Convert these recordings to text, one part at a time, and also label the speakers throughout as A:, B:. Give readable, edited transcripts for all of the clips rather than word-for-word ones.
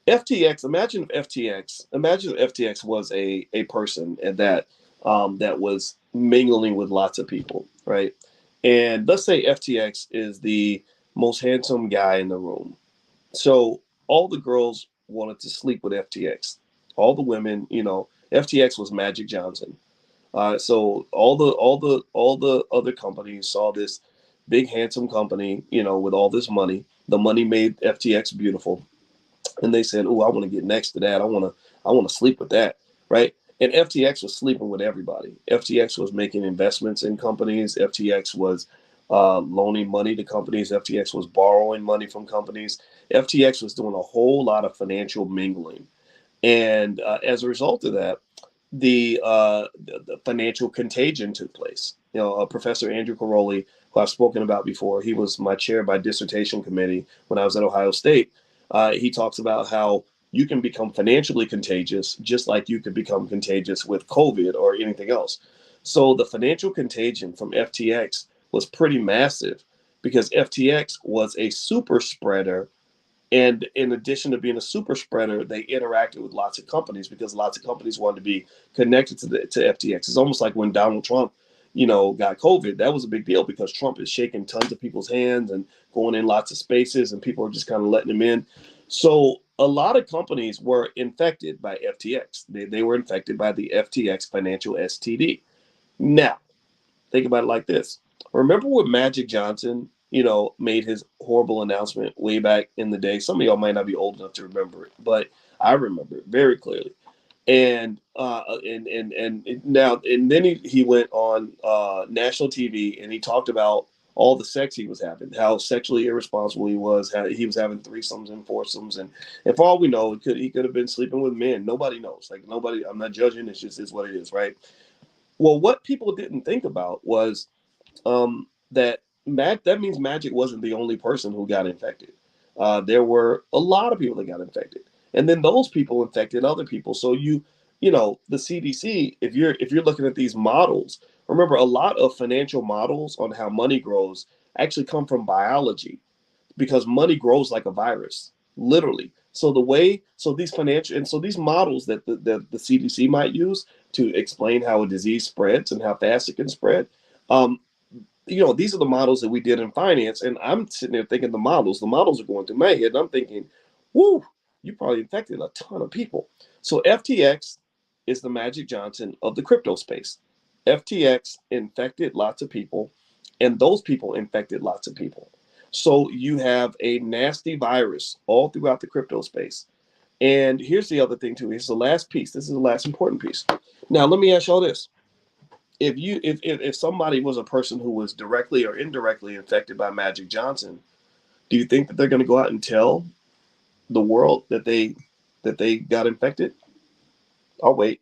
A: FTX, imagine if FTX was a person and that was mingling with lots of people, right? And let's say FTX is the most handsome guy in the room. So all the girls wanted to sleep with FTX. All the women, FTX was Magic Johnson. So all the other companies saw this big handsome company, with all this money. The money made FTX beautiful, and they said, "Oh, I want to get next to that. I want to sleep with that." Right? And FTX was sleeping with everybody. FTX was making investments in companies. FTX was loaning money to companies. FTX was borrowing money from companies. FTX was doing a whole lot of financial mingling. And as a result of that, the financial contagion took place. Professor Andrew Caroli, who I've spoken about before, he was my chair by dissertation committee when I was at Ohio State. He talks about how you can become financially contagious just like you could become contagious with COVID or anything else. So the financial contagion from FTX was pretty massive because FTX was a super spreader, and in addition to being a super spreader, they interacted with lots of companies because lots of companies wanted to be connected to FTX. It's almost like when Donald Trump, got COVID. That was a big deal because Trump is shaking tons of people's hands and going in lots of spaces, and people are just kind of letting him in. So a lot of companies were infected by FTX. They were infected by the FTX financial STD. Now, think about it like this. Remember when Magic Johnson, made his horrible announcement way back in the day? Some of y'all might not be old enough to remember it, but I remember it very clearly. And then he went on national TV and he talked about all the sex he was having, how sexually irresponsible he was, how he was having threesomes and foursomes, and for all we know, he could have been sleeping with men. Nobody knows. Like nobody. I'm not judging. It's just is what it is, right? Well, what people didn't think about was that means Magic wasn't the only person who got infected. There were a lot of people that got infected, and then those people infected other people. So the CDC, if you're looking at these models, remember a lot of financial models on how money grows actually come from biology because money grows like a virus, literally. So these models that the CDC might use to explain how a disease spreads and how fast it can spread. Um, these are the models that we did in finance, and I'm sitting there thinking the models are going through my head, and I'm thinking, whoo, you probably infected a ton of people. So FTX is the Magic Johnson of the crypto space. FTX infected lots of people, and those people infected lots of people. So you have a nasty virus all throughout the crypto space. And here's the other thing too. Here's the last piece. This is the last important piece. Now let me ask y'all this: if somebody was a person who was directly or indirectly infected by Magic Johnson, do you think that they're going to go out and tell the world that they got infected? I'll wait.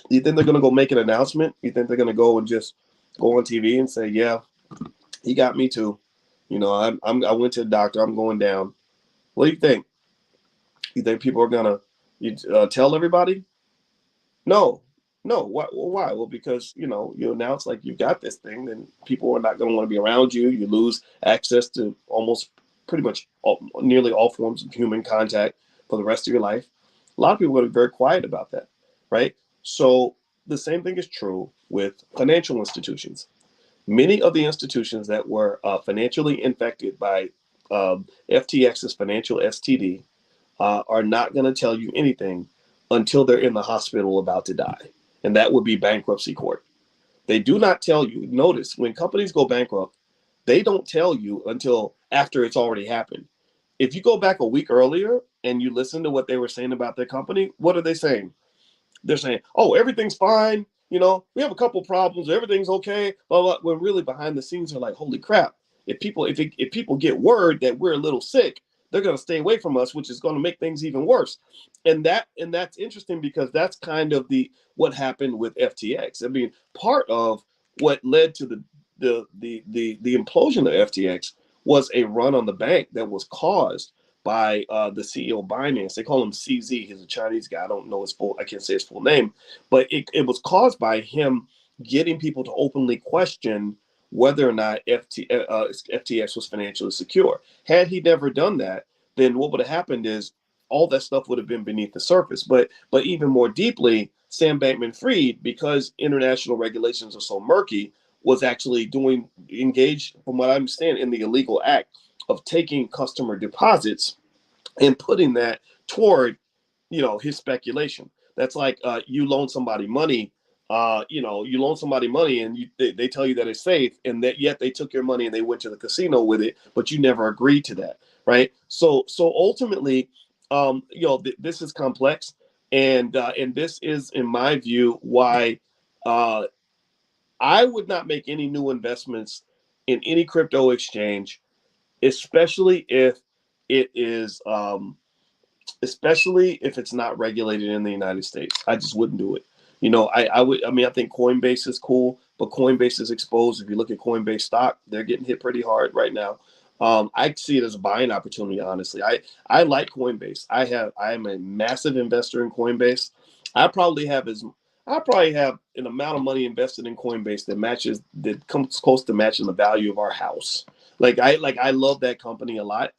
A: You think they're going to go make an announcement? You think they're going to go and just go on TV and say, "Yeah, he got me too. I went to the doctor. I'm going down." What do you think? You think people are going to tell everybody? No, no. Why? Why? Well, because you announce like you got this thing, then people are not going to want to be around you. You lose access to almost pretty much nearly all forms of human contact for the rest of your life. A lot of people are going to be very quiet about that, right? So the same thing is true with financial institutions. Many of the institutions that were financially infected by FTX's financial STD are not going to tell you anything until they're in the hospital about to die. And that would be bankruptcy court. They do not tell you. Notice when companies go bankrupt, they don't tell you until after it's already happened. If you go back a week earlier and you listen to what they were saying about their company, what are they saying? They're saying, "Oh, everything's fine. We have a couple problems. Everything's okay." Blah, blah. When really behind the scenes are like, "Holy crap! If people get word that we're a little sick, they're going to stay away from us, which is going to make things even worse." And that's interesting because that's kind of the what happened with FTX. I mean, part of what led to the implosion of FTX was a run on the bank that was caused by the CEO of Binance. They call him CZ. He's a Chinese guy. I don't know his full. I can't say his full name, but it was caused by him getting people to openly question whether or not FTX was financially secure. Had he never done that, then what would have happened is all that stuff would have been beneath the surface. But even more deeply, Sam Bankman-Fried, because international regulations are so murky, was actually engaged, from what I understand, in the illegal act of taking customer deposits and putting that toward, his speculation. That's like you loan somebody money. You loan somebody money and they tell you that it's safe, and that yet they took your money and they went to the casino with it, but you never agreed to that, right? So ultimately, this is complex, and this is, in my view, why uh, I would not make any new investments in any crypto exchange, especially if it is especially if it's not regulated in the United States. I just wouldn't do it. I think Coinbase is cool, but Coinbase is exposed. If you look at Coinbase stock, they're getting hit pretty hard right now. I see it as a buying opportunity, honestly. I like Coinbase. I am a massive investor in Coinbase. I probably have an amount of money invested in Coinbase that comes close to matching the value of our house. I love that company a lot,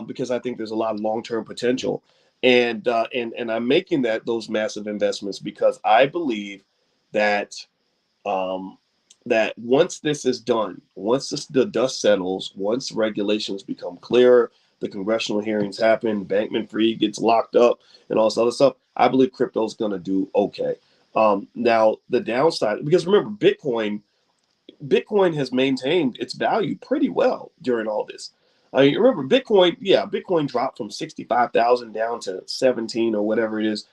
A: because I think there's a lot of long-term potential. And I'm making those massive investments because I believe that that once this is done, once the dust settles, once regulations become clearer, the congressional hearings happen, Bankman-Fried gets locked up, and all this other stuff, I believe crypto is going to do okay. Now the downside, because remember, Bitcoin has maintained its value pretty well during all this. I mean, remember, Bitcoin dropped from 65,000 down to 17 or whatever it is.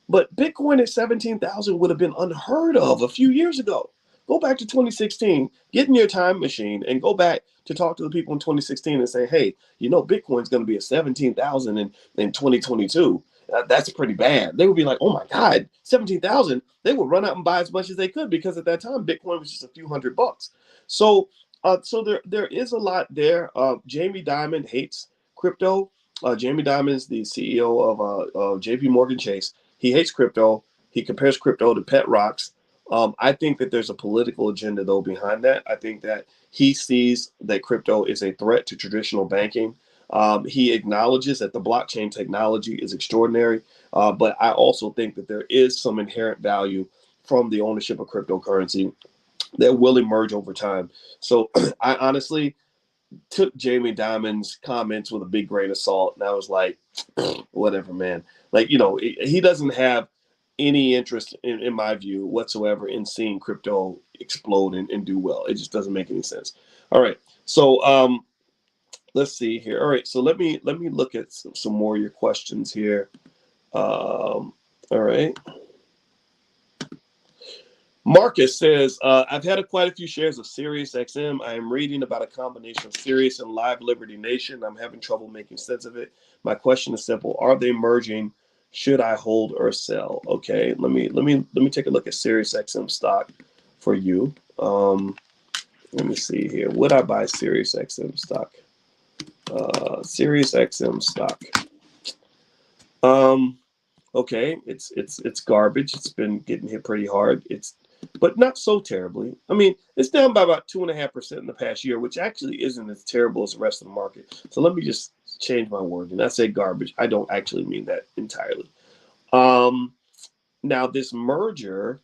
A: But Bitcoin at 17,000 would have been unheard of a few years ago. Go back to 2016, get in your time machine and go back to talk to the people in 2016 and say, hey, Bitcoin's going to be at 17,000 in 2022. That's pretty bad. They would be like, oh my God, 17,000. They would run out and buy as much as they could, because at that time, Bitcoin was just a few $100. So there is a lot there. Jamie Dimon hates crypto. Jamie Dimon is the CEO of JP Morgan Chase. He hates crypto. He compares crypto to pet rocks. I think that there's a political agenda, though, behind that. I think that he sees that crypto is a threat to traditional banking. He acknowledges that the blockchain technology is extraordinary, but I also think that there is some inherent value from the ownership of cryptocurrency that will emerge over time. So I honestly took Jamie Dimon's comments with a big grain of salt, and I was like, whatever, man. He doesn't have any interest, in my view, whatsoever, in seeing crypto explode and do well. It just doesn't make any sense. All right, so let's see here. All right, so let me look at some more of your questions here. All right. Marcus says, I've had quite a few shares of SiriusXM. I am reading about a combination of Sirius and Live Liberty Nation. I'm having trouble making sense of it. My question is simple. Are they merging? Should I hold or sell? Okay, let me take a look at SiriusXM stock for you. Let me see here. Would I buy SiriusXM stock? SiriusXM stock. Okay, it's garbage. It's been getting hit pretty hard. But not so terribly. I mean, it's down by about 2.5% in the past year, which actually isn't as terrible as the rest of the market. So let me just change my word. And I say garbage, I don't actually mean that entirely. Now this merger,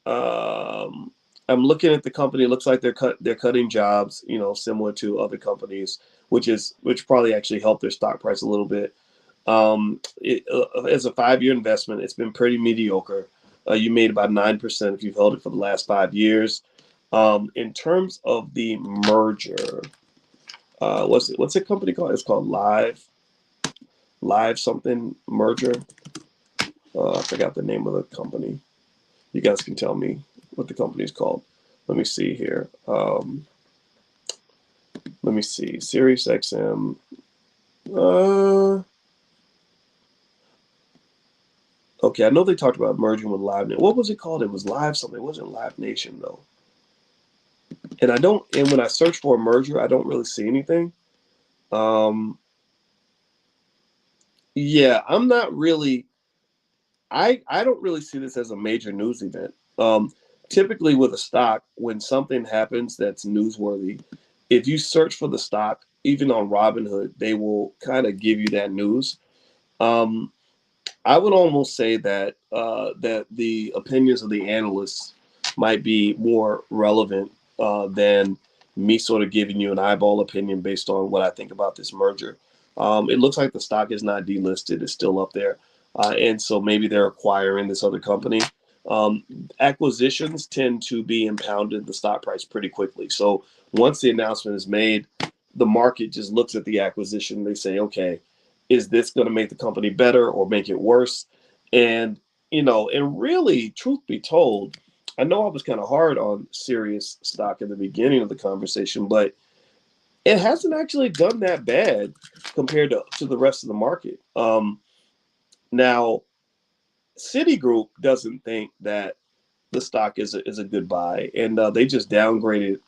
A: I'm looking at the company. It looks like they're cutting jobs, similar to other companies, which probably actually helped their stock price a little bit. As a 5-year investment, it's been pretty mediocre. You made about 9% if you've held it for the last 5 years. In terms of the merger, what's the company called? It's called Live something merger. I forgot the name of the company. You guys can tell me what the company is called. Let me see here. Let me see. SiriusXM. Okay, I know they talked about merging with Live Nation. What was it called? It was Live something. It wasn't Live Nation, though. And when I search for a merger, I don't really see anything. Yeah, I'm not really, I don't really see this as a major news event. Typically with a stock, when something happens that's newsworthy, if you search for the stock even on Robinhood, they will kind of give you that news. Um, I would almost say that that the opinions of the analysts might be more relevant than me sort of giving you an eyeball opinion based on what I think about this merger. It looks like the stock is not delisted; it's still up there, and so maybe they're acquiring this other company. Um, Acquisitions tend to be impounded the stock price pretty quickly. So once the announcement is made, the market just looks at the acquisition. They say, okay, is this going to make the company better or make it worse? And, and really, truth be told, I know I was kind of hard on Sirius stock in the beginning of the conversation, but it hasn't actually done that bad compared to the rest of the market. Now, Citigroup doesn't think that the stock is a good buy, and they just downgraded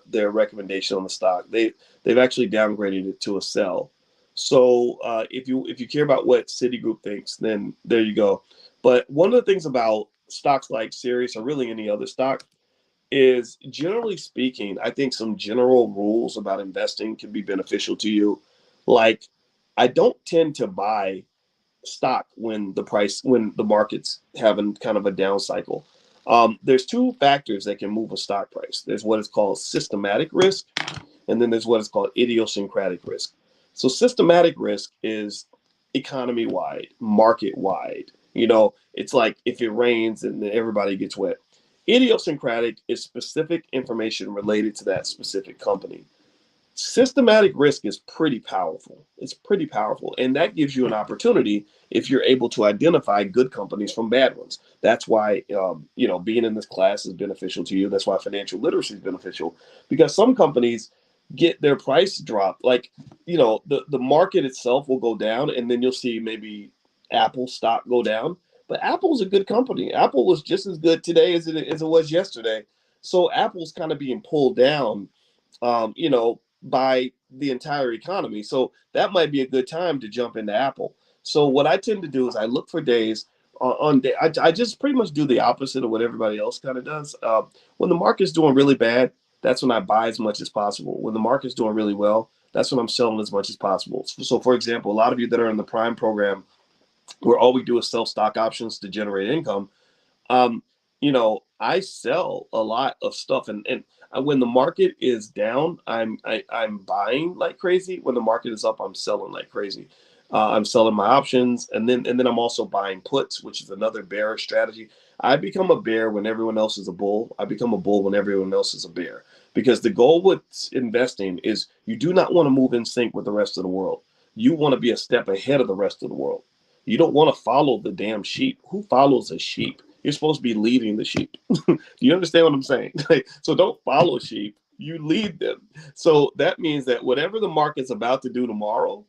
A: their recommendation on the stock. They've actually downgraded it to a sell. So if you care about what Citigroup thinks, then there you go. But one of the things about stocks like Sirius or really any other stock is, generally speaking, I think some general rules about investing can be beneficial to you. Like, I don't tend to buy stock when the market's having kind of a down cycle. There's two factors that can move a stock price. There's what is called systematic risk, and then there's what is called idiosyncratic risk. So systematic risk is economy wide, market wide. It's like if it rains and then everybody gets wet. Idiosyncratic is specific information related to that specific company. Systematic risk is pretty powerful. It's pretty powerful. And that gives you an opportunity if you're able to identify good companies from bad ones. That's why, being in this class is beneficial to you. That's why financial literacy is beneficial, because some companies get their price dropped. Like, the market itself will go down, and then you'll see maybe Apple stock go down. But Apple's a good company. Apple was just as good today as it was yesterday. So Apple's kind of being pulled down, by the entire economy. So that might be a good time to jump into Apple. So what I tend to do is I look for days on day. I just pretty much do the opposite of what everybody else kind of does. When the market's doing really bad, that's when I buy as much as possible. When the market's doing really well, that's when I'm selling as much as possible. So for example, a lot of you that are in the Prime program, where all we do is sell stock options to generate income, um, I sell a lot of stuff, and when the market is down, I'm buying like crazy. When the market is up, I'm selling like crazy. I'm selling my options, and then I'm also buying puts, which is another bearish strategy. I become a bear when everyone else is a bull. I become a bull when everyone else is a bear, because the goal with investing is you do not want to move in sync with the rest of the world. You want to be a step ahead of the rest of the world. You don't want to follow the damn sheep. Who follows a sheep? You're supposed to be leading the sheep. Do you understand what I'm saying? So don't follow sheep. You lead them. So that means that whatever the market's about to do tomorrow,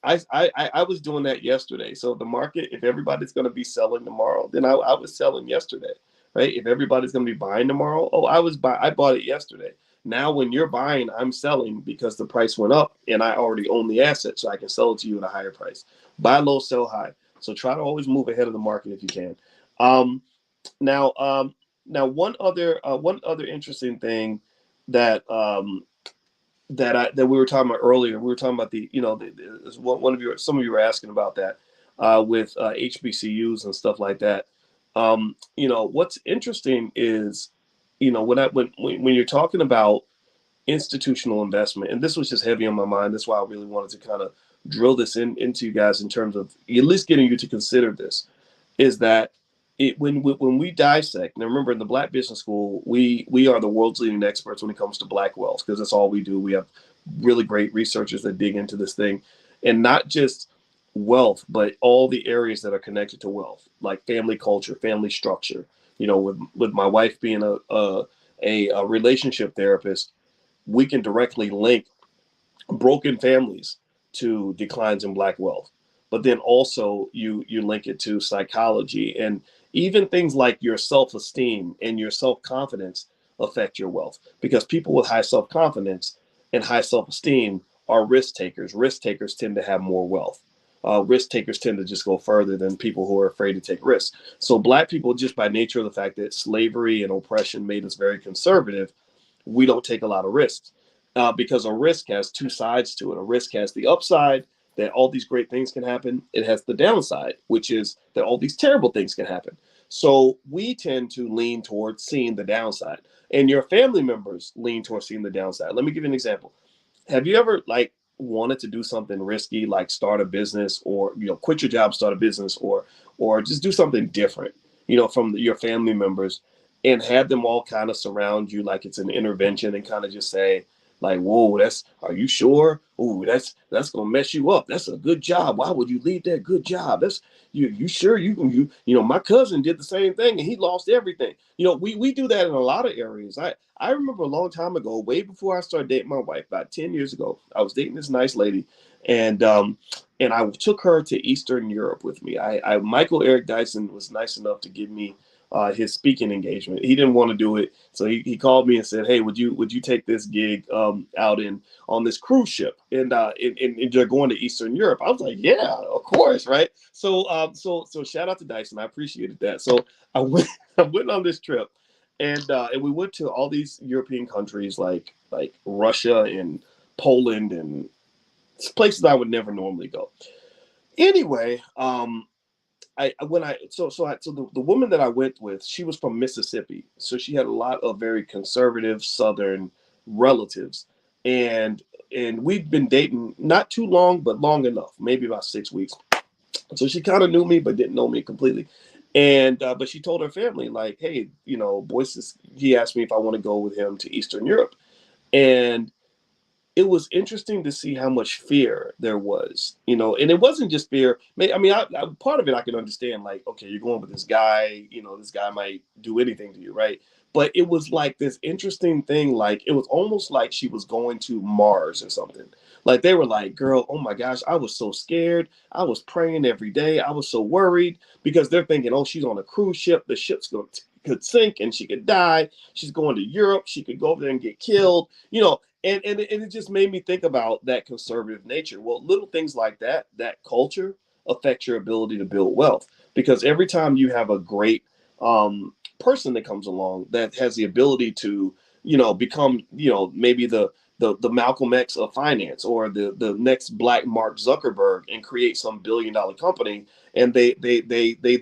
A: I was doing that yesterday. So the market, if everybody's going to be selling tomorrow, then I was selling yesterday, right? If everybody's going to be buying tomorrow, I bought it yesterday. Now when you're buying, I'm selling because the price went up and I already own the asset, so I can sell it to you at a higher price. Buy low, sell high. So try to always move ahead of the market if you can. Um, now, one other interesting thing that that we were talking about earlier. We were talking about some of you were asking about that with HBCUs and stuff like that. What's interesting is, when you're talking about institutional investment, and this was just heavy on my mind. That's why I really wanted to kind of drill this into you guys in terms of at least getting you to consider this. Is that when we dissect, and remember in the Black Business School, we are the world's leading experts when it comes to Black wealth, because that's all we do. We have really great researchers that dig into this thing, and not just wealth, but all the areas that are connected to wealth, like family culture, family structure. With my wife being a relationship therapist, we can directly link broken families to declines in Black wealth. But then also you link it to psychology, and even things like your self-esteem and your self-confidence affect your wealth, because people with high self-confidence and high self-esteem are risk takers. Risk takers tend to have more wealth. Risk takers tend to just go further than people who are afraid to take risks. So Black people, just by nature of the fact that slavery and oppression made us very conservative, we don't take a lot of risks. because a risk has two sides to it. A risk has the upside that all these great things can happen. It has the downside, which is that all these terrible things can happen. So we tend to lean towards seeing the downside, and your family members lean towards seeing the downside. Let me give you an example. Have you ever like wanted to do something risky, like start a business, or quit your job, start a business, or just do something different, from your family members, and had them all kind of surround you like it's an intervention and kind of just say, like, whoa, are you sure? Ooh, that's gonna mess you up. That's a good job. Why would you leave that good job? That's you sure my cousin did the same thing and he lost everything. We do that in a lot of areas. I remember a long time ago, way before I started dating my wife, about 10 years ago, I was dating this nice lady, and I took her to Eastern Europe with me. Michael Eric Dyson was nice enough to give me his speaking engagement. He didn't want to do it, so he called me and said, "Hey, would you take this gig out on this cruise ship, and they're going to Eastern Europe?" I was like, "Yeah, of course, right?" So shout out to Dyson. I appreciated that. So I went I went on this trip, and we went to all these European countries like Russia and Poland and places I would never normally go. Anyway, the woman that I went with, she was from Mississippi, so she had a lot of very conservative Southern relatives, and we'd been dating not too long, but long enough, maybe about 6 weeks. So she kind of knew me, but didn't know me completely. And but she told her family, like, hey, he asked me if I want to go with him to Eastern Europe, and it was interesting to see how much fear there was, and it wasn't just fear. I mean, part of it I can understand, like, okay, you're going with this guy, this guy might do anything to you, right? But it was like this interesting thing, like it was almost like she was going to Mars or something. Like they were like, girl, oh my gosh, I was so scared. I was praying every day. I was so worried because they're thinking, oh, she's on a cruise ship. The ship's could sink and she could die. She's going to Europe. She could go over there and get killed. And it just made me think about that conservative nature. Well, little things like that culture affect your ability to build wealth, because every time you have a great person that comes along that has the ability to, become, maybe the Malcolm X of finance, or the next Black Mark Zuckerberg, and create some billion-dollar company, and they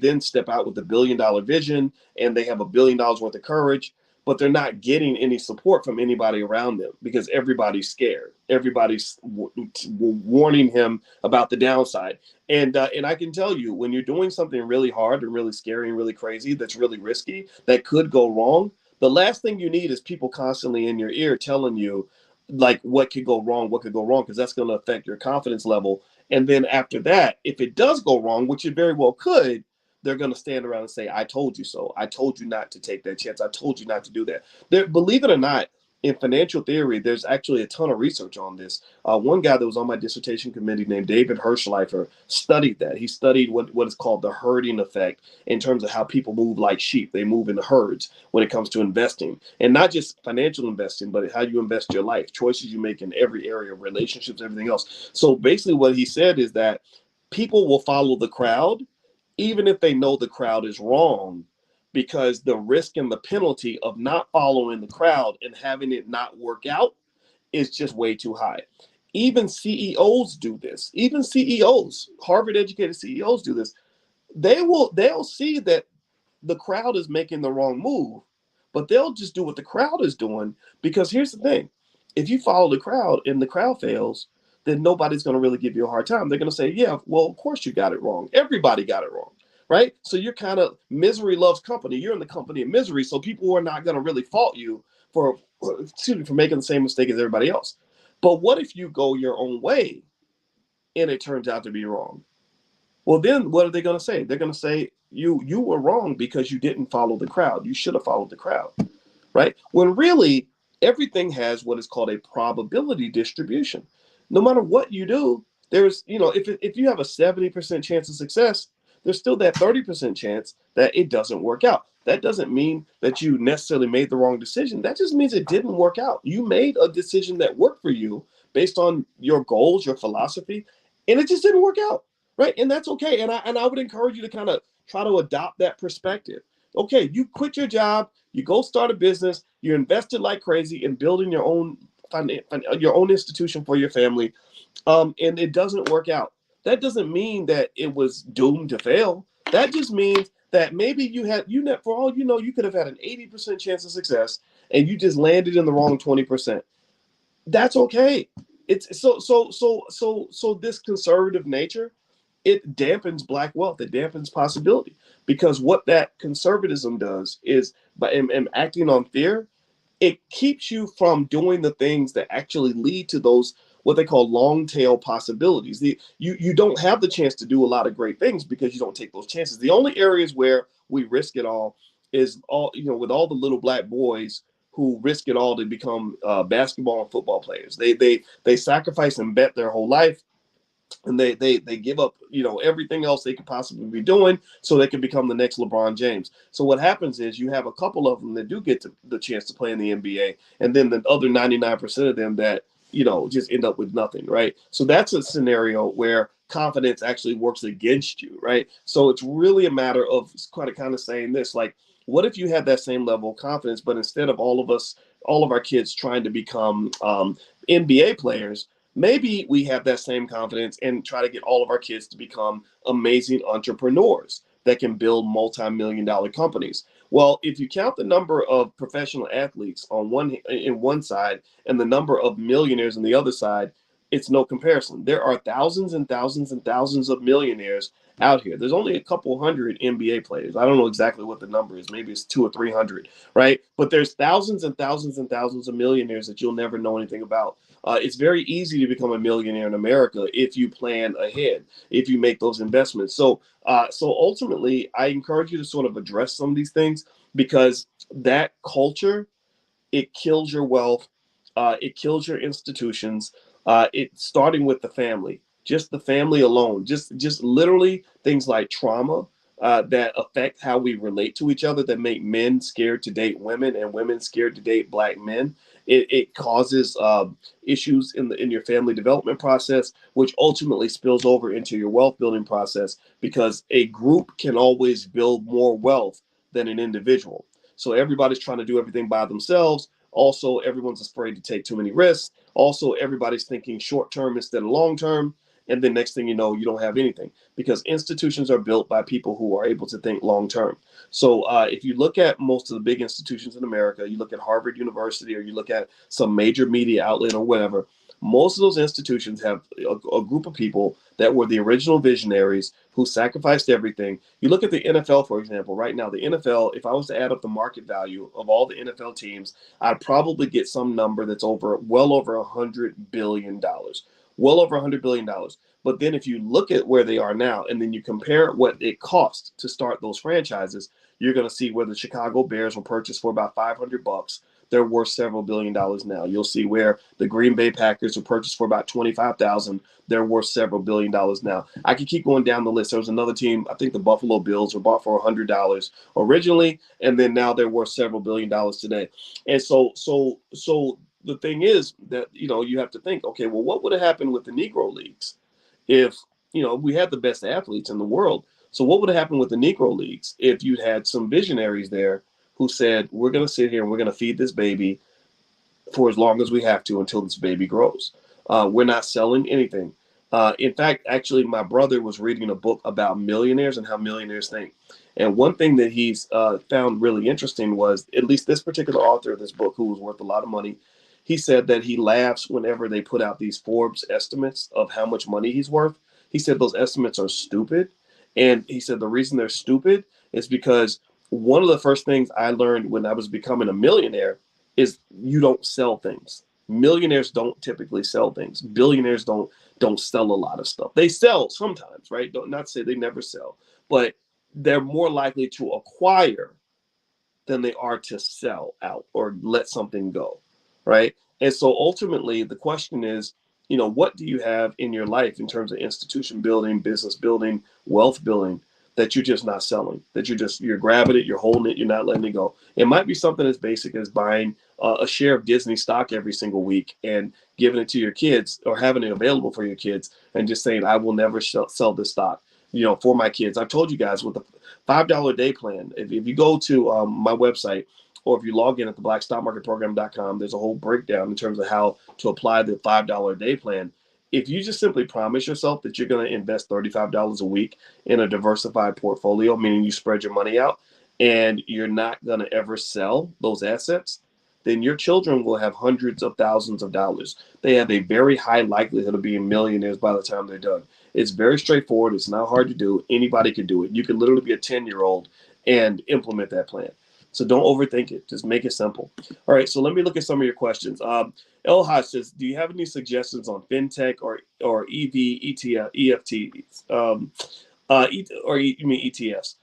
A: then step out with $1 billion vision, and they have $1 billion worth of courage, but they're not getting any support from anybody around them because everybody's scared. Everybody's warning him about the downside. And I can tell you, when you're doing something really hard and really scary and really crazy, that's really risky, that could go wrong, the last thing you need is people constantly in your ear telling you, like, what could go wrong, because that's going to affect your confidence level. And then after that, if it does go wrong, which it very well could, they're going to stand around and say, I told you so. I told you not to take that chance. I told you not to do that. Believe it or not, in financial theory, there's actually a ton of research on this. One guy that was on my dissertation committee named David Hirschleifer studied that. He studied what is called the herding effect, in terms of how people move like sheep. They move in herds when it comes to investing, and not just financial investing, but how you invest your life, choices you make in every area of relationships, everything else. So basically what he said is that people will follow the crowd even if they know the crowd is wrong, because the risk and the penalty of not following the crowd and having it not work out is just way too high. Even CEOs do this. Even CEOs, Harvard educated CEOs do this. They'll see that the crowd is making the wrong move, but they'll just do what the crowd is doing, because here's the thing. If you follow the crowd and the crowd fails, then nobody's going to really give you a hard time. They're going to say, yeah, well, of course you got it wrong. Everybody got it wrong, right? So you're kind of, misery loves company. You're in the company of misery. So people are not going to really fault you for making the same mistake as everybody else. But what if you go your own way and it turns out to be wrong? Well, then what are they going to say? They're going to say you were wrong because you didn't follow the crowd. You should have followed the crowd, right? When really everything has what is called a probability distribution. No matter what you do, there's, if you have a 70% chance of success, there's still that 30% chance that it doesn't work out. That doesn't mean that you necessarily made the wrong decision. That just means it didn't work out. You made a decision that worked for you based on your goals, your philosophy, and it just didn't work out, right? And that's okay. And I would encourage you to kind of try to adopt that perspective. Okay, you quit your job, you go start a business, you're invested like crazy in building your own your own institution for your family, and it doesn't work out. That doesn't mean that it was doomed to fail. That just means that maybe for all you know, you could have had an 80% chance of success, and you just landed in the wrong 20%. That's okay. It's so this conservative nature, it dampens black wealth. It dampens possibility, because what that conservatism does is, by and acting on fear, it keeps you from doing the things that actually lead to those, what they call long tail possibilities. You don't have the chance to do a lot of great things because you don't take those chances. The only areas where we risk it all is with all the little black boys who risk it all to become basketball and football players. They sacrifice and bet their whole life, and they give up everything else they could possibly be doing so they can become the next LeBron James. So what happens is you have a couple of them that do get the chance to play in the NBA, and then the other 99% of them that just end up with nothing, right? So that's a scenario where confidence actually works against you, right? So it's really a matter of kind of saying this, like, what if you had that same level of confidence, but instead of all of our kids trying to become NBA players, maybe we have that same confidence and try to get all of our kids to become amazing entrepreneurs that can build multi-million-dollar companies. Well, if you count the number of professional athletes on one side and the number of millionaires on the other side, it's no comparison. There are thousands and thousands and thousands of millionaires out here. There's only a couple hundred NBA players. I don't know exactly what the number is. Maybe it's 200 or 300, right? But there's thousands and thousands and thousands of millionaires that you'll never know anything about. It's very easy to become a millionaire in America if you plan ahead, if you make those investments. So ultimately, I encourage you to sort of address some of these things, because that culture, it kills your wealth, it kills your institutions. It's starting with the family, just the family alone, just literally things like trauma that affect how we relate to each other, that make men scared to date women and women scared to date black men. It causes issues in your family development process, which ultimately spills over into your wealth building process, because a group can always build more wealth than an individual. So everybody's trying to do everything by themselves. Also, everyone's afraid to take too many risks. Also, everybody's thinking short term instead of long term. And then next thing you know, you don't have anything, because institutions are built by people who are able to think long term. So if you look at most of the big institutions in America, you look at Harvard University, or you look at some major media outlet or whatever, most of those institutions have a group of people that were the original visionaries who sacrificed everything. You look at the NFL, for example. Right now, the NFL, if I was to add up the market value of all the NFL teams, I'd probably get some number that's well over $100 billion. Well over $100 billion. But then if you look at where they are now, and then you compare what it cost to start those franchises, you're going to see where the Chicago Bears were purchased for about $500. They're worth several $billions now. You'll see where the Green Bay Packers were purchased for about 25,000. They're worth several $billions now. I could keep going down the list. There was another team, I think the Buffalo Bills, were bought for $100 originally, and then now they're worth several $billions today. And so the thing is that you have to think, okay, well, what would have happened with the Negro Leagues if we had the best athletes in the world? So what would have happened with the Negro Leagues if you'd had some visionaries there who said, we're going to sit here and we're going to feed this baby for as long as we have to until this baby grows? We're not selling anything. In fact, actually, my brother was reading a book about millionaires and how millionaires think. And one thing that he's found really interesting was, at least this particular author of this book, who was worth a lot of money, he said that he laughs whenever they put out these Forbes estimates of how much money he's worth. He said those estimates are stupid. And he said the reason they're stupid is because one of the first things I learned when I was becoming a millionaire is you don't sell things. Millionaires don't typically sell things. Billionaires don't sell a lot of stuff. They sell sometimes, right? Don't not say they never sell, but they're more likely to acquire than they are to sell out or let something go, right? And so ultimately the question is, what do you have in your life in terms of institution building, business building, wealth building, that you're just not selling, that you're grabbing it, you're holding it, you're not letting it go? It might be something as basic as buying a share of Disney stock every single week and giving it to your kids, or having it available for your kids, and just saying, I will never sell this stock, for my kids. I've told you guys with the $5 a day plan, if you go to my website, or if you log in at the blackstockmarketprogram.com, there's a whole breakdown in terms of how to apply the $5 a day plan. If you just simply promise yourself that you're going to invest $35 a week in a diversified portfolio, meaning you spread your money out, and you're not going to ever sell those assets, then your children will have hundreds of thousands of dollars. They have a very high likelihood of being millionaires by the time they're done. It's very straightforward. It's not hard to do. Anybody can do it. You can literally be a 10-year-old and implement that plan. So don't overthink it. Just make it simple. All right. So let me look at some of your questions. El Hodge says, do you have any suggestions on fintech or EV, ETF, EFTs? Or you mean ETFs?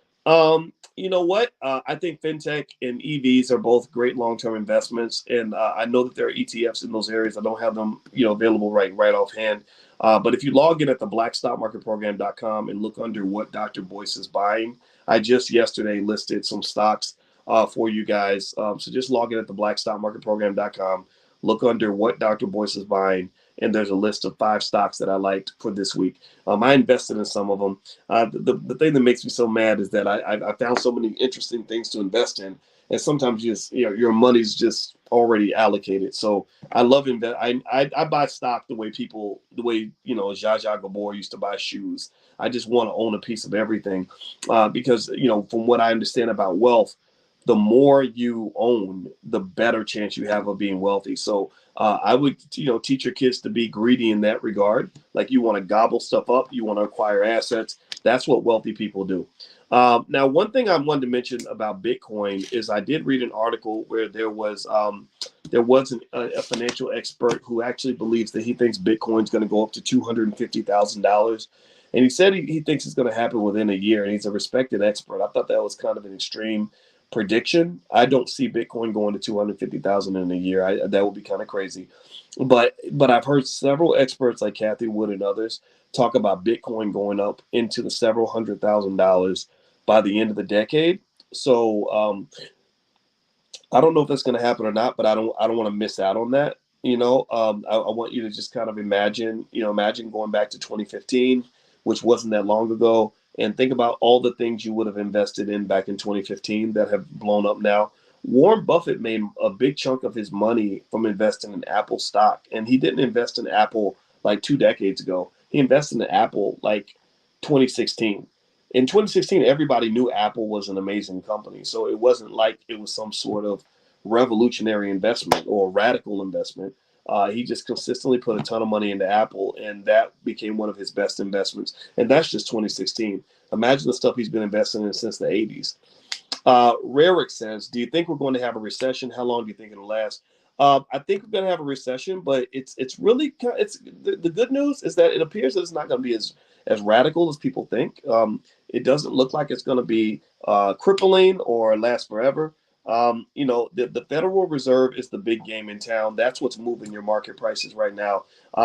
A: You know what? I think fintech and EVs are both great long-term investments, and I know that there are ETFs in those areas. I don't have them, available right offhand. But if you log in at the blackstockmarketprogram.com and look under what Dr. Boyce is buying, I just yesterday listed some stocks for you guys. So just log in at the blackstockmarketprogram.com, look under what Dr. Boyce is buying, and there's a list of 5 stocks that I liked for this week. I invested in some of them. The thing that makes me so mad is that I found so many interesting things to invest in, and sometimes your money's just already allocated. So I love invest. I buy stock the way Zsa Zsa Gabor used to buy shoes. I just want to own a piece of everything, because from what I understand about wealth, the more you own, the better chance you have of being wealthy. So I would, teach your kids to be greedy in that regard. Like, you want to gobble stuff up, you want to acquire assets. That's what wealthy people do. Now, one thing I wanted to mention about Bitcoin is I did read an article where there was a financial expert who actually believes that he thinks Bitcoin's going to go up to $250,000. And he said he thinks it's going to happen within a year, and he's a respected expert. I thought that was kind of an extreme prediction. I don't see Bitcoin going to 250,000 in a year. That would be kind of crazy. But I've heard several experts like Kathy Wood and others talk about Bitcoin going up into the several $100,000 by the end of the decade. So I don't know if that's going to happen or not, but I don't want to miss out on that. I want you to just kind of imagine going back to 2015, which wasn't that long ago, and think about all the things you would have invested in back in 2015 that have blown up now. Warren Buffett made a big chunk of his money from investing in Apple stock, and he didn't invest in Apple like 2 decades ago. He invested in Apple like 2016. In 2016, everybody knew Apple was an amazing company, so it wasn't like it was some sort of revolutionary investment or radical investment. He just consistently put a ton of money into Apple, and that became one of his best investments. And that's just 2016. Imagine the stuff he's been investing in since the 80s. Rarick says, do you think we're going to have a recession? How long do you think it'll last? I think we're going to have a recession, but it's really the good news is that it appears that it's not going to be as radical as people think. It doesn't look like it's going to be crippling or last forever. The Federal Reserve is the big game in town. That's what's moving your market prices right now.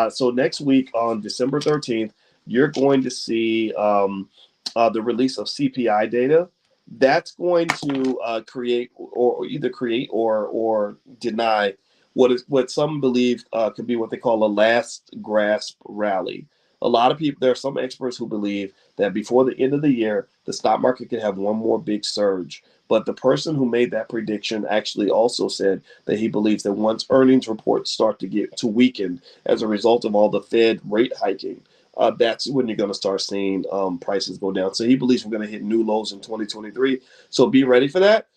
A: So next week on December 13th, you're going to see the release of CPI data. That's going to create or deny what some believe could be what they call a last grasp rally. A lot of people, there are some experts who believe that before the end of the year, the stock market could have one more big surge. But the person who made that prediction actually also said that he believes that once earnings reports start to get to weaken as a result of all the Fed rate hiking, that's when you're going to start seeing prices go down. So he believes we're going to hit new lows in 2023. So be ready for that.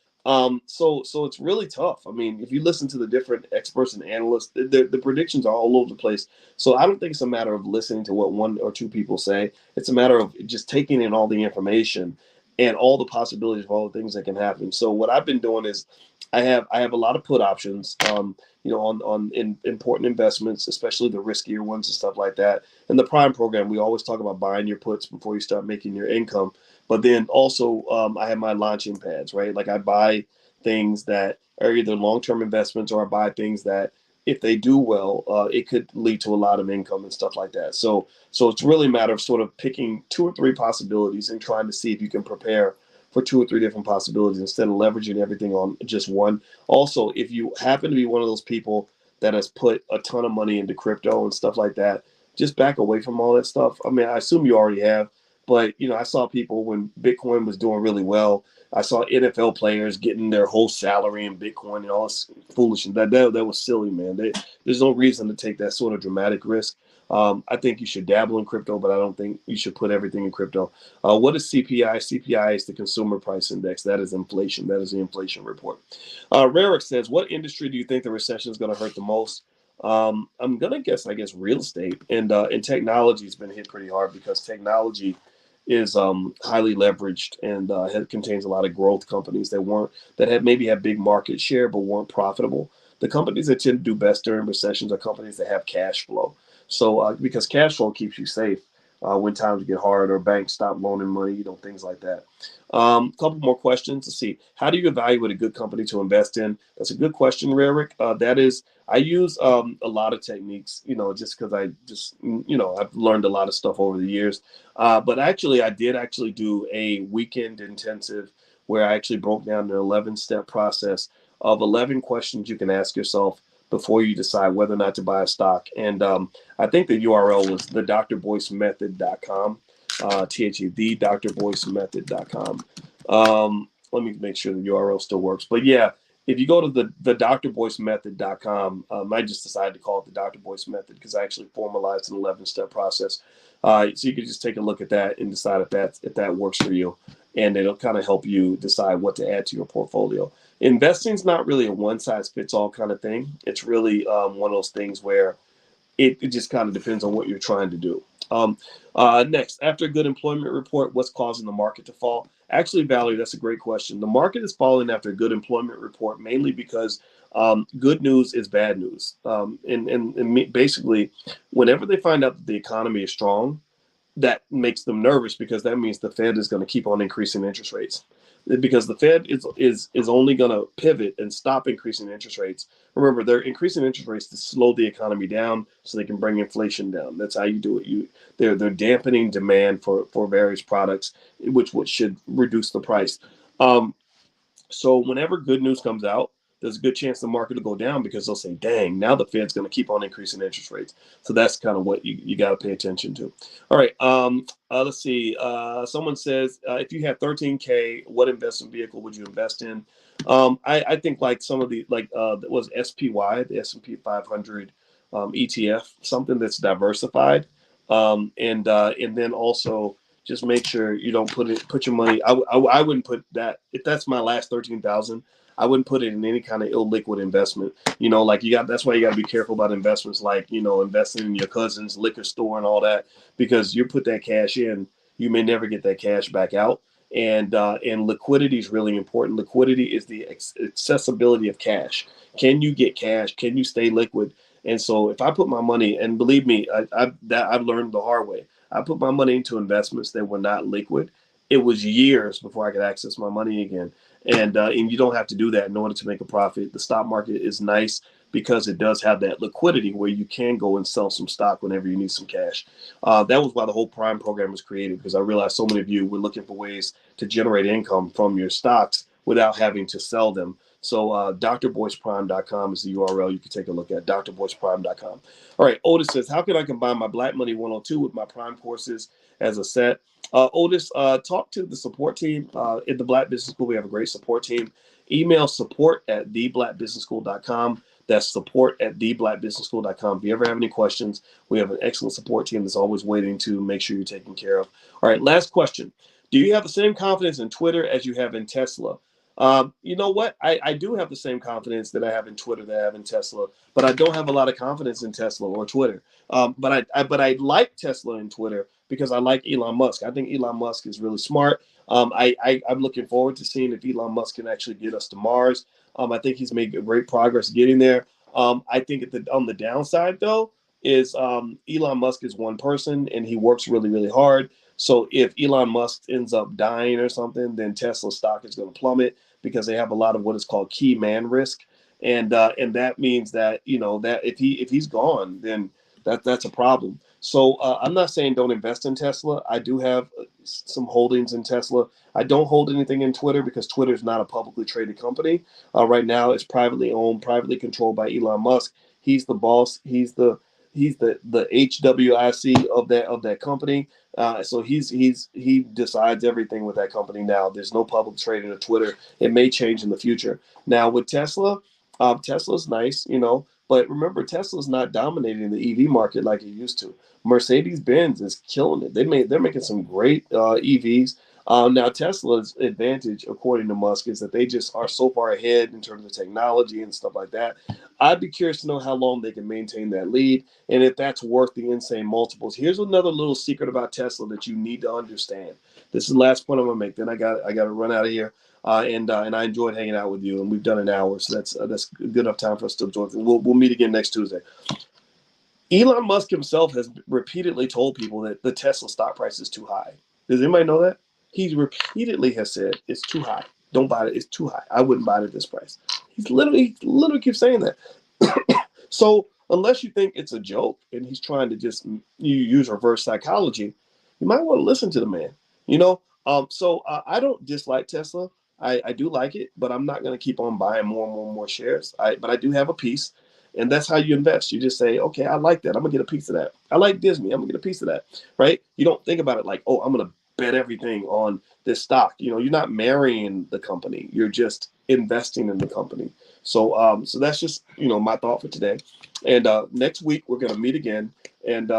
A: So it's really tough. I mean, if you listen to the different experts and analysts, the predictions are all over the place. So I don't think it's a matter of listening to what 1 or 2 people say. It's a matter of just taking in all the information and all the possibilities of all the things that can happen. So what I've been doing is I have a lot of put options, on important investments, especially the riskier ones and stuff like that. In the Prime program, we always talk about buying your puts before you start making your income. But then also I have my launching pads, right? Like, I buy things that are either long-term investments, or I buy things that if they do well, it could lead to a lot of income and stuff like that. So it's really a matter of sort of picking 2 or 3 possibilities and trying to see if you can prepare for 2 or 3 different possibilities instead of leveraging everything on just one. Also, if you happen to be one of those people that has put a ton of money into crypto and stuff like that, just back away from all that stuff. I mean, I assume you already have, But, I saw people when Bitcoin was doing really well. I saw NFL players getting their whole salary in Bitcoin and all this foolishness. That was silly, man. There's no reason to take that sort of dramatic risk. I think you should dabble in crypto, but I don't think you should put everything in crypto. What is CPI? CPI is the Consumer Price Index. That is inflation. That is the inflation report. Rarick says, what industry do you think the recession is going to hurt the most? I'm going to guess, real estate. And technology has been hit pretty hard because technology is highly leveraged and contains a lot of growth companies that maybe have big market share but weren't profitable. The companies that tend to do best during recessions are companies that have cash flow. So because cash flow keeps you safe when times get hard or banks stop loaning money, things like that. Couple more questions to see. How do you evaluate a good company to invest in? That's a good question, Rarick. I use a lot of techniques, just because I've learned a lot of stuff over the years. But actually, I did do a weekend intensive where I actually broke down an 11-step process of 11 questions you can ask yourself before you decide whether or not to buy a stock. And I think the URL was thedrboycemethod.com, thedrboycemethod.com. Let me make sure the URL still works. But yeah, if you go to thedrboycemethod.com, I just decided to call it the Dr. Boyce Method because I actually formalized an 11-step process. So you can just take a look at that and decide if that works for you. And it'll kind of help you decide what to add to your portfolio. Investing is not really a one-size-fits-all kind of thing. It's really one of those things where it just kind of depends on what you're trying to do. Next, after a good employment report, what's causing the market to fall? Actually, Valerie, that's a great question. The market is falling after a good employment report mainly because good news is bad news. And basically, whenever they find out that the economy is strong, that makes them nervous because that means the Fed is going to keep on increasing interest rates. Because the Fed is only going to pivot and stop increasing interest rates. Remember, they're increasing interest rates to slow the economy down so they can bring inflation down. That's how you do it. They're dampening demand for various products, which should reduce the price. So whenever good news comes out, there's a good chance the market will go down because they'll say, dang, now the Fed's going to keep on increasing interest rates. So that's kind of what you got to pay attention to. All right. Let's see. Someone says, if you had 13K, what investment vehicle would you invest in? I think like some of the, was SPY, the S&P 500 ETF, something that's diversified. And then also, just make sure you don't put your money. I wouldn't put that if that's my last 13,000. I wouldn't put it in any kind of illiquid investment. That's why you got to be careful about investments like investing in your cousin's liquor store and all that, because you put that cash in, you may never get that cash back out. And liquidity is really important. Liquidity is the accessibility of cash. Can you get cash? Can you stay liquid? And so if I put my money, and believe me, I've learned the hard way. I put my money into investments that were not liquid. It was years before I could access my money again. And you don't have to do that in order to make a profit. The stock market is nice because it does have that liquidity where you can go and sell some stock whenever you need some cash. That was why the whole Prime program was created, because I realized so many of you were looking for ways to generate income from your stocks without having to sell them. So drboyceprime.com is the URL you can take a look at, drboyceprime.com. All right, Otis says, how can I combine my Black Money 102 with my Prime courses as a set? Otis, talk to the support team at the Black Business School. We have a great support team. Email support@theblackbusinessschool.com. That's support@theblackbusinessschool.com. If you ever have any questions, we have an excellent support team that's always waiting to make sure you're taken care of. All right, last question. Do you have the same confidence in Twitter as you have in Tesla? You know what? I do have the same confidence that I have in Twitter that I have in Tesla, but I don't have a lot of confidence in Tesla or Twitter. But I like Tesla and Twitter because I like Elon Musk. I think Elon Musk is really smart. I'm looking forward to seeing if Elon Musk can actually get us to Mars. I think he's made great progress getting there. I think on the downside, though, is Elon Musk is one person and he works really, really hard. So if Elon Musk ends up dying or something, then Tesla stock is going to plummet because they have a lot of what is called key man risk. And that means that, that if he's gone, then that's a problem. So I'm not saying don't invest in Tesla. I do have some holdings in Tesla. I don't hold anything in Twitter because Twitter is not a publicly traded company. Right now, it's privately owned, privately controlled by Elon Musk. He's the boss. He's the HWIC of that company. So he decides everything with that company now. There's no public trading of Twitter. It may change in the future. Now with Tesla, Tesla's nice, but remember Tesla's not dominating the EV market like it used to. Mercedes Benz is killing it. They're making some great EVs. Now Tesla's advantage, according to Musk, is that they just are so far ahead in terms of technology and stuff like that. I'd be curious to know how long they can maintain that lead and if that's worth the insane multiples. Here's another little secret about Tesla that you need to understand. This is the last point I'm gonna make. Then I got to run out of here. And I enjoyed hanging out with you, and we've done an hour, so that's good enough time for us to absorb. We'll meet again next Tuesday. Elon Musk himself has repeatedly told people that the Tesla stock price is too high. Does anybody know that? He repeatedly has said it's too high. Don't buy it. It's too high. I wouldn't buy it at this price. He literally keeps saying that. So unless you think it's a joke and he's trying to just use reverse psychology, you might want to listen to the man. So I don't dislike Tesla. I do like it, but I'm not going to keep on buying more and more and more shares. But I do have a piece, and that's how you invest. You just say, okay, I like that. I'm gonna get a piece of that. I like Disney. I'm gonna get a piece of that. Right? You don't think about it like, oh, I'm gonna bet everything on this stock. You're not marrying the company. You're just investing in the company. So that's just my thought for today. And next week we're gonna meet again. And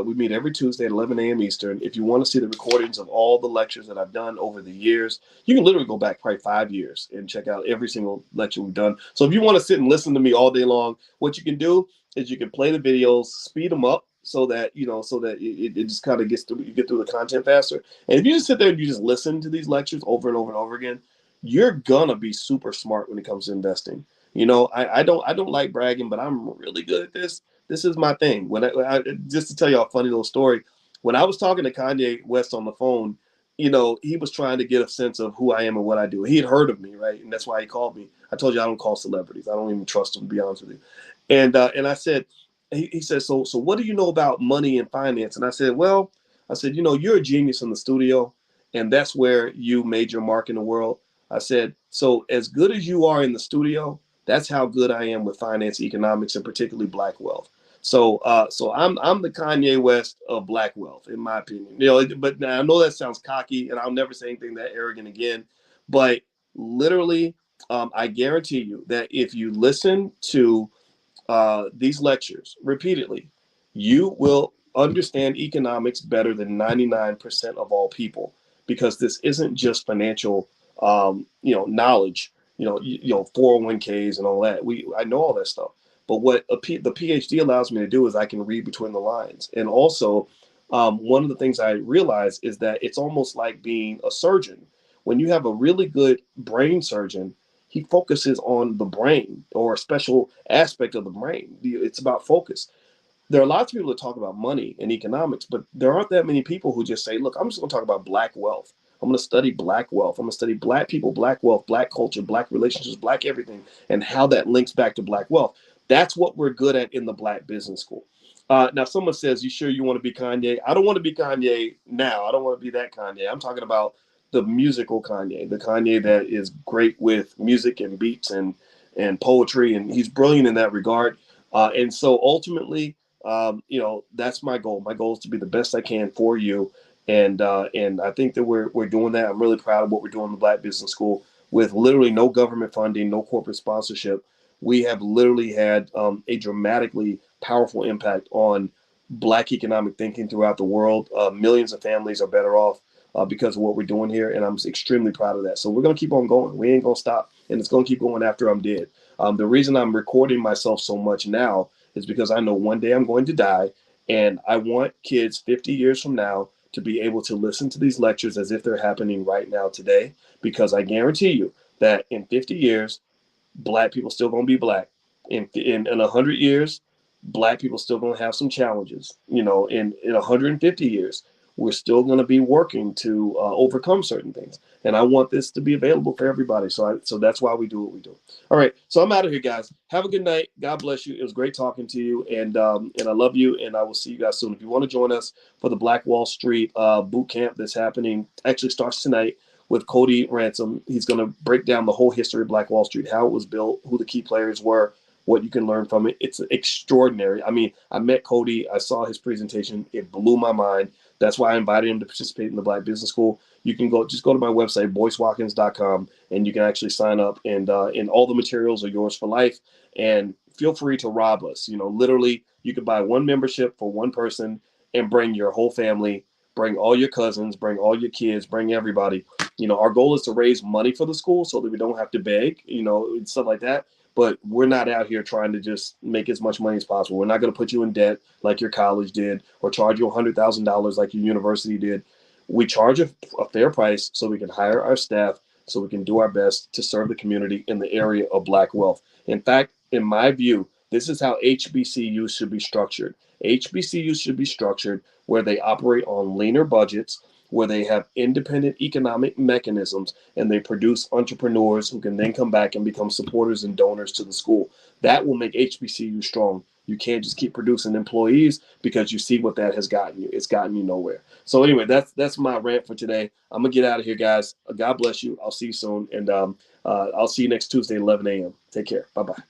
A: we meet every Tuesday at 11 a.m. Eastern. If you want to see the recordings of all the lectures that I've done over the years, you can literally go back probably 5 years and check out every single lecture we've done. So if you want to sit and listen to me all day long, what you can do is you can play the videos, speed them up so that it just kind of you get through the content faster. And if you just sit there and you just listen to these lectures over and over and over again, you're gonna be super smart when it comes to investing. I don't like bragging, but I'm really good at this. This is my thing. Just to tell you a funny little story, when I was talking to Kanye West on the phone, he was trying to get a sense of who I am and what I do. He had heard of me, right? And that's why he called me. I told you I don't call celebrities. I don't even trust them, to be honest with you. And I said, he said, so what do you know about money and finance? And I said, well, you're a genius in the studio, and that's where you made your mark in the world. I said, so as good as you are in the studio, that's how good I am with finance, economics, and particularly black wealth. So I'm the Kanye West of black wealth, in my opinion. But I know that sounds cocky, and I'll never say anything that arrogant again. But literally, I guarantee you that if you listen to these lectures repeatedly, you will understand economics better than 99% of all people, because this isn't just financial, knowledge. 401ks and all that. I know all that stuff. But what the PhD allows me to do is I can read between the lines. And also, one of the things I realize is that it's almost like being a surgeon. When you have a really good brain surgeon, he focuses on the brain or a special aspect of the brain. It's about focus. There are lots of people that talk about money and economics, but there aren't that many people who just say, look, I'm just going to talk about black wealth. I'm going to study black wealth. I'm going to study black people, black wealth, black culture, black relationships, black everything, and how that links back to black wealth. That's what we're good at in the Black Business School. Now, someone says, you sure you want to be Kanye? I don't want to be Kanye now. I don't want to be that Kanye. I'm talking about the musical Kanye, the Kanye that is great with music and beats and poetry, and he's brilliant in that regard. And so ultimately, that's my goal. My goal is to be the best I can for you. And I think that we're doing that. I'm really proud of what we're doing in the Black Business School with literally no government funding, no corporate sponsorship. We have literally had a dramatically powerful impact on Black economic thinking throughout the world. Millions of families are better off because of what we're doing here, and I'm extremely proud of that. So we're going to keep on going. We ain't going to stop, and it's going to keep going after I'm dead. The reason I'm recording myself so much now is because I know one day I'm going to die, and I want kids 50 years from now to be able to listen to these lectures as if they're happening right now today, because I guarantee you that in 50 years, Black people still going to be Black. In 100 years, Black people still going to have some challenges. In 150 years, we're still going to be working to overcome certain things. And I want this to be available for everybody. So that's why we do what we do. All right. So I'm out of here, guys. Have a good night. God bless you. It was great talking to you. And I love you. And I will see you guys soon. If you want to join us for the Black Wall Street boot camp that's happening, actually starts tonight with Cody Ransom. He's going to break down the whole history of Black Wall Street, how it was built, who the key players were, what you can learn from it. It's extraordinary. I mean, I met Cody. I saw his presentation. It blew my mind. That's why I invited him to participate in the Black Business School. You can just go to my website, boycewatkins.com, and you can actually sign up, and all the materials are yours for life. And feel free to rob us. Literally, you could buy one membership for one person and bring your whole family, bring all your cousins, bring all your kids, bring everybody. Our goal is to raise money for the school so that we don't have to beg, and stuff like that. But we're not out here trying to just make as much money as possible. We're not going to put you in debt like your college did, or charge you $100,000 like your university did. We charge a fair price so we can hire our staff, so we can do our best to serve the community in the area of Black wealth. In fact, in my view, this is how HBCUs should be structured. HBCUs should be structured where they operate on leaner budgets, where they have independent economic mechanisms, and they produce entrepreneurs who can then come back and become supporters and donors to the school. That will make HBCU strong. You can't just keep producing employees, because you see what that has gotten you. It's gotten you nowhere. So anyway, that's my rant for today. I'm gonna get out of here, guys. God bless you. I'll see you soon, and I'll see you next Tuesday, 11 a.m. Take care. Bye bye.